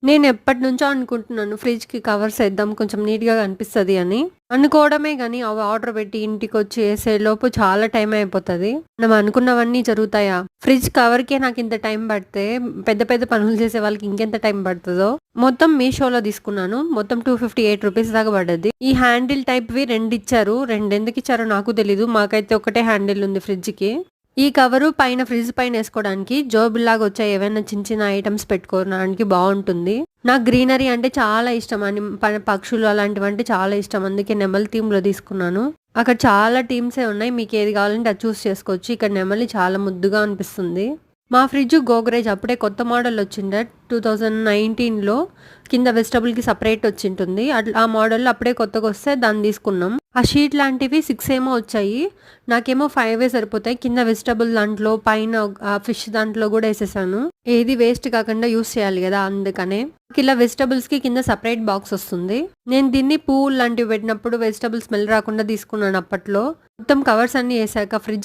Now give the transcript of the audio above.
నేను ఎప్పటినుంచో అనుకుంటున్నాను ఫ్రిడ్జ్‌కి కవర్స్ ఏద్దాం కొంచెం నీట్‌గా కనిపిస్తది అని. అనుకోవడమే గానీ అవి ఆర్డర్ పెట్టి ఇంటికొచ్చి ఏసేలోపు చాలా టైం అయిపోతది. మనం అనుకున్నవన్నీ జరుగుతాయా? ఫ్రిడ్జ్ కవర్‌కే నాకింత టైం పడితే పెద్ద పెద్ద పనులు చేసే వాళ్ళకి ఇంకెంత టైం పడతదో. మొత్తం మీషోలో తీసుకున్నాను. మొత్తం రూ. 258 దాకా పడ్డది. ఈ హ్యాండిల్ టైప్‌వి రెండిచ్చారు. రెండెందుకిచ్చారో నాకు తెలీదు. మాకైతే ఒకటే హ్యాండిల్ ఉంది ఫ్రిడ్జ్‌కి. ఈ కవరు పైన ఫ్రిడ్జ్ పైనేసుకోవడానికి జోబుల్లాగా వచ్చాయి. ఏవైనా చిన్న చిన్న ఐటెమ్స్ పెట్టుకోవడానికి బావుంటుంది. నాకు గ్రీనరీ అంటే చాలా ఇష్టం. పక్షులు అలాంటివంటే చాలా ఇష్టం. అందుకే నెమలి థీమ్‌లో తీసుకున్నాను. అక్కడ చాలా థీమ్సే ఉన్నాయి. మీకేది కావాలంటే అది చూస్ చేసుకోవచ్చు. ఇక్కడ నెమలి చాలా ముద్దుగా అనిపిస్తుంది. మా ఫ్రిడ్జ్ గోద్రేజ్ అప్పుడే కొత్త మోడల్ వచ్చిండే 2019లో కింద వెజిటబుల్‌కి సెపరేట్ వచ్చింటుంది. ఆ మోడల్‌లో అప్పుడే కొత్తగొస్తే దాన్ని తీసుకున్నాం. ఆ షీట్ లాంటివి 6 ఏమో వచ్చాయి. నాకేమో 5 సరిపోతాయి. కింద వెజిటబుల్ దాంట్లో పైన ఫిష్ దాంట్లో కూడా ఏసేసాను. ఏది వేస్ట్ కాకుండా యూజ్ చేయాలి గదా! అందుకనే. ఇలా వెజిటబుల్స్‌కి కింద సెపరేట్ బాక్స్ వస్తుంది. నేను దీన్ని పువ్వులు లాంటివి పెట్టినప్పుడు వెజిటబుల్ స్మెల్ రాకుండా తీసుకున్నాను అప్పట్లో. మొత్తం కవర్స్ అన్నీ ఏసాక ఫ్రిడ్జ్